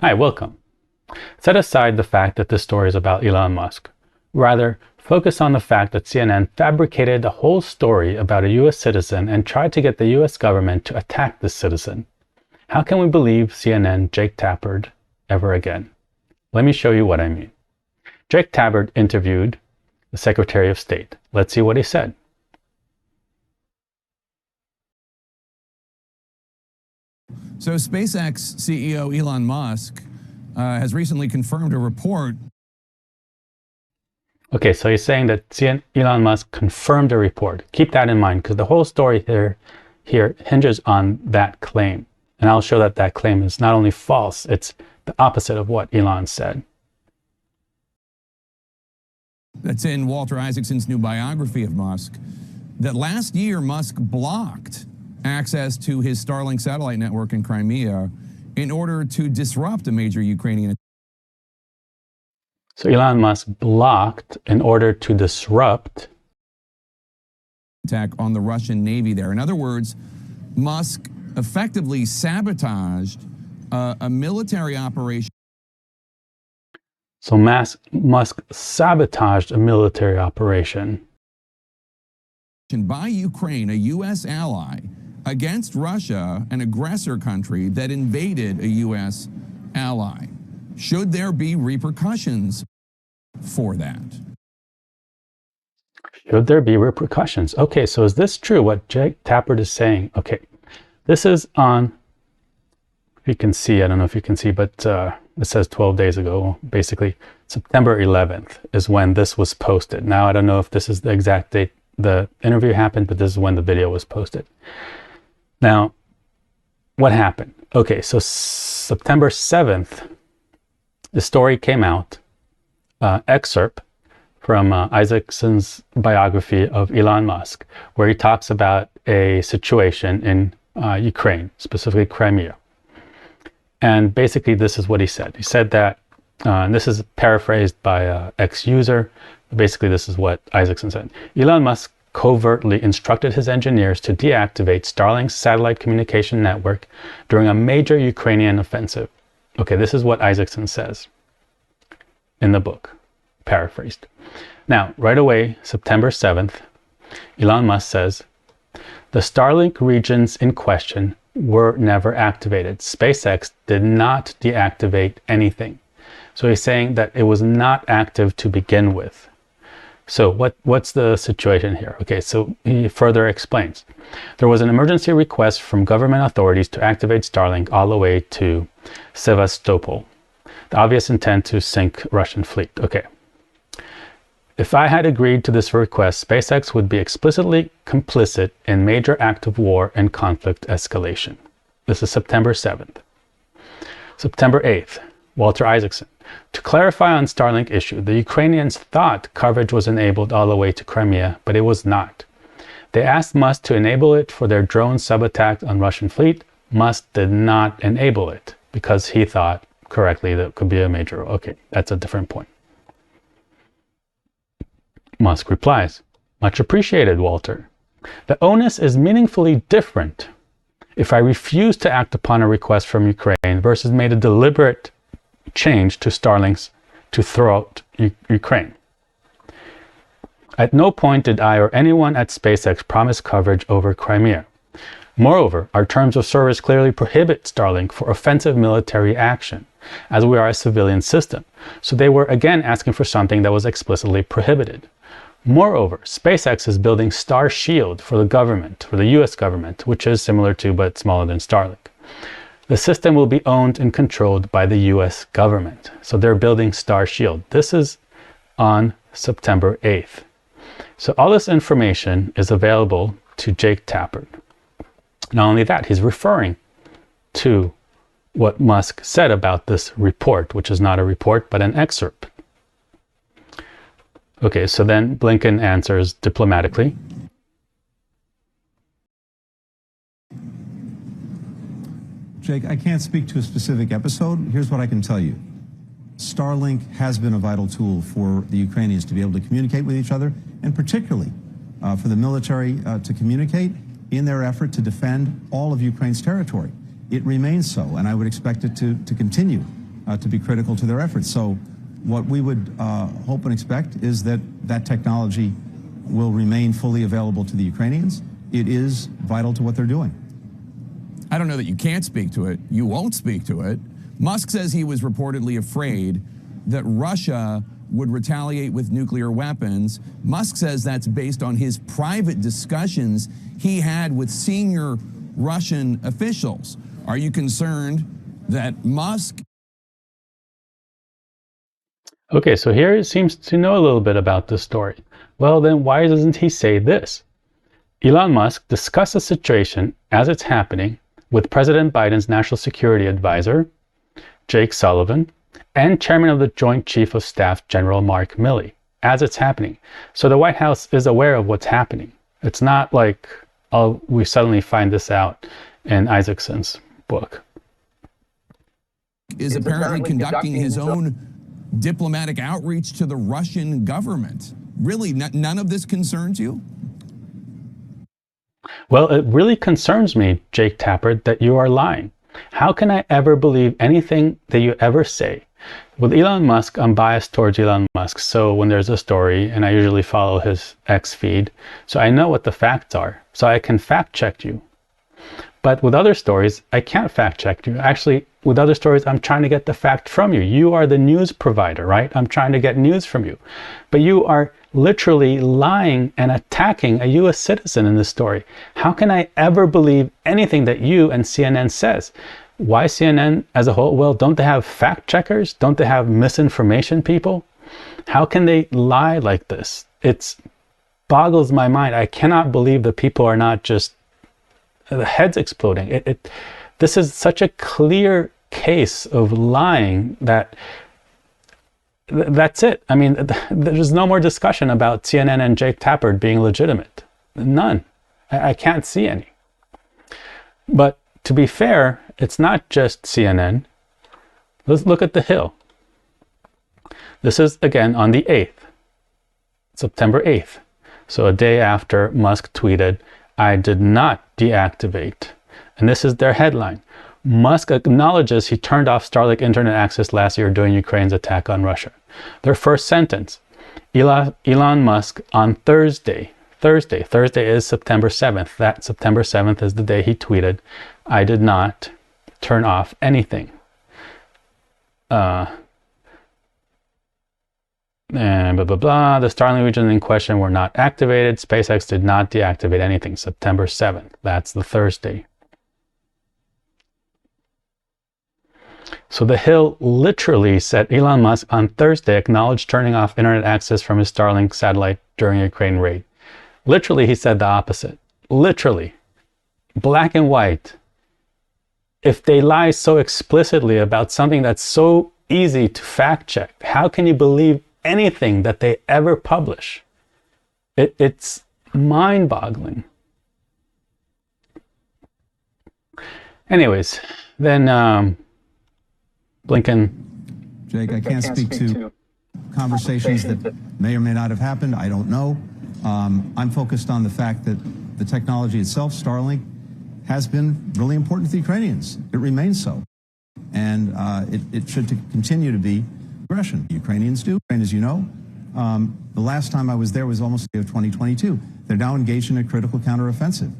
Hi, welcome. Set aside the fact that this story is about Elon Musk. Rather, focus on the fact that CNN fabricated a whole story about a US citizen and tried to get the US government to attack this citizen. How can we believe CNN Jake Tapper ever again? Let me show you what I mean. Jake Tapper interviewed the Secretary of State. Let's see what he said. So SpaceX CEO Elon Musk has recently confirmed a report. Okay, so he's saying that Elon Musk confirmed a report. Keep that in mind, because the whole story here hinges on that claim. And I'll show that that claim is not only false, it's the opposite of what Elon said. That's in Walter Isaacson's new biography of Musk, that last year Musk blocked access to his Starlink satellite network in Crimea in order to disrupt a major Ukrainian. So Elon Musk blocked in order to disrupt attack on the Russian Navy there. In other words, Musk effectively sabotaged a military operation. So Musk sabotaged a military operation by Ukraine, a U.S. ally, against Russia, an aggressor country that invaded a U.S. ally. Should there be repercussions for that? Should there be repercussions? Okay, so is this true, what Jake Tapper is saying? Okay, this is on, if you can see, I don't know if you can see, but it says 12 days ago. Basically, September 11th is when this was posted. Now, I don't know if this is the exact date the interview happened, but this is when the video was posted. Now, what happened? Okay, so September 7th, the story came out, excerpt from Isaacson's biography of Elon Musk, where he talks about a situation in Ukraine, specifically Crimea. And basically, this is what he said. He said that, and this is paraphrased by ex-user, basically this is what Isaacson said. Elon Musk covertly instructed his engineers to deactivate Starlink's satellite communication network during a major Ukrainian offensive. Okay, this is what Isaacson says in the book, paraphrased. Now, right away, September 7th, Elon Musk says, the Starlink regions in question were never activated. SpaceX did not deactivate anything. So he's saying that it was not active to begin with. So what's the situation here? Okay, so he further explains. There was an emergency request from government authorities to activate Starlink all the way to Sevastopol. The obvious intent to sink Russian fleet. Okay. If I had agreed to this request, SpaceX would be explicitly complicit in major act of war and conflict escalation. This is September 7th. September 8th, Walter Isaacson. To clarify on Starlink issue, the Ukrainians thought coverage was enabled all the way to Crimea, but it was not. They asked Musk to enable it for their drone sub-attack on Russian fleet. Musk did not enable it because he thought correctly that it could be a major. Okay, that's a different point. Musk replies, much appreciated, Walter. The onus is meaningfully different if I refuse to act upon a request from Ukraine versus made a deliberate change to Starlink's to throw out Ukraine. At no point did I or anyone at SpaceX promise coverage over Crimea. Moreover, our terms of service clearly prohibit Starlink for offensive military action, as we are a civilian system. So they were again asking for something that was explicitly prohibited. Moreover, SpaceX is building Star Shield for the government, for the US government, which is similar to but smaller than Starlink. The system will be owned and controlled by the US government. So they're building Star Shield. This is on September 8th. So all this information is available to Jake Tapper. Not only that, he's referring to what Musk said about this report, which is not a report, but an excerpt. Okay, so then Blinken answers diplomatically. Jake, I can't speak to a specific episode. Here's what I can tell you. Starlink has been a vital tool for the Ukrainians to be able to communicate with each other, and particularly for the military to communicate in their effort to defend all of Ukraine's territory. It remains so, and I would expect it to continue to be critical to their efforts. So what we would hope and expect is that that technology will remain fully available to the Ukrainians. It is vital to what they're doing. I don't know that you can't speak to it. You won't speak to it. Musk says he was reportedly afraid that Russia would retaliate with nuclear weapons. Musk says that's based on his private discussions he had with senior Russian officials. Are you concerned that Musk... Okay, so here he seems to know a little bit about this story. Well, then why doesn't he say this? Elon Musk discussed the situation as it's happening with President Biden's National Security Advisor, Jake Sullivan, and Chairman of the Joint Chief of Staff, General Mark Milley, as it's happening. So the White House is aware of what's happening. It's not like, oh, we suddenly find this out in Isaacson's book. Is apparently conducting his own diplomatic outreach to the Russian government. Really, none of this concerns you? Well, it really concerns me, Jake Tapper, that you are lying. How can I ever believe anything that you ever say? With Elon Musk, I'm biased towards Elon Musk. So when there's a story, and I usually follow his X feed, so I know what the facts are. So I can fact check you. But with other stories, I can't fact check you. Actually, with other stories, I'm trying to get the fact from you. You are the news provider, right? I'm trying to get news from you. But you are literally lying and attacking a US citizen in this story. How can I ever believe anything that you and CNN says? Why CNN as a whole? Well, don't they have fact checkers? Don't they have misinformation people? How can they lie like this? It boggles my mind. I cannot believe that people are not just the heads exploding. This is such a clear case of lying that that's it. I mean, there's no more discussion about CNN and Jake Tapper being legitimate. None. I can't see any. But to be fair, it's not just CNN. Let's look at The Hill. This is, again, on the 8th, September 8th. So a day after Musk tweeted, "I did not deactivate." And this is their headline. Musk acknowledges he turned off Starlink internet access last year during Ukraine's attack on Russia. Their first sentence, Elon Musk on Thursday is September 7th. That September 7th is the day he tweeted, "I did not turn off anything." And blah, blah, blah. The Starlink regions in question were not activated. SpaceX did not deactivate anything. September 7th. That's the Thursday. So The Hill literally said Elon Musk on Thursday acknowledged turning off internet access from his Starlink satellite during Ukraine raid. Literally, he said the opposite. Literally. Black and white. If they lie so explicitly about something that's so easy to fact check, how can you believe anything that they ever publish? It's mind-boggling. Anyways, then Blinken. Jake, I can't speak to conversations that may or may not have happened. I don't know. I'm focused on the fact that the technology itself, Starlink, has been really important to the Ukrainians. It remains so. And it should continue to be aggression. The Ukrainians do. And as you know, the last time I was there was almost of 2022. They're now engaged in a critical counteroffensive.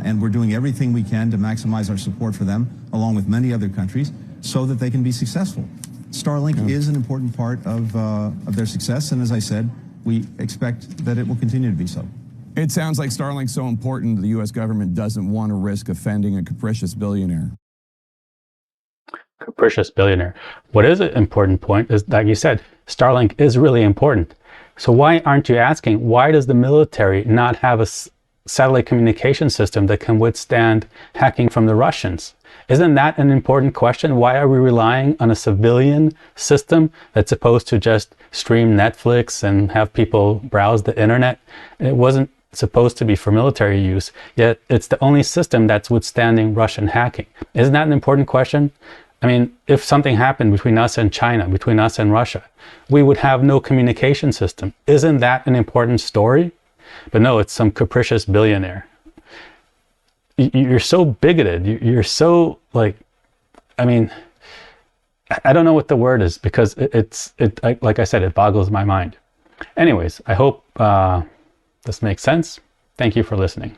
And we're doing everything we can to maximize our support for them, along with many other countries, so that they can be successful. Starlink is an important part of their success. And as I said, we expect that it will continue to be so. It sounds like Starlink's so important the U.S. government doesn't want to risk offending a capricious billionaire. Capricious billionaire. What is an important point is, like you said, Starlink is really important. So why aren't you asking, why does the military not have a satellite communication system that can withstand hacking from the Russians? Isn't that an important question? Why are we relying on a civilian system that's supposed to just stream Netflix and have people browse the internet? It wasn't supposed to be for military use, yet it's the only system that's withstanding Russian hacking. Isn't that an important question? I mean, if something happened between us and China, between us and Russia, we would have no communication system. Isn't that an important story? But no, it's some capricious billionaire. You're so bigoted. You're so, like, I mean, I don't know what the word is, because like I said, it boggles my mind. Anyways, I hope this makes sense. Thank you for listening.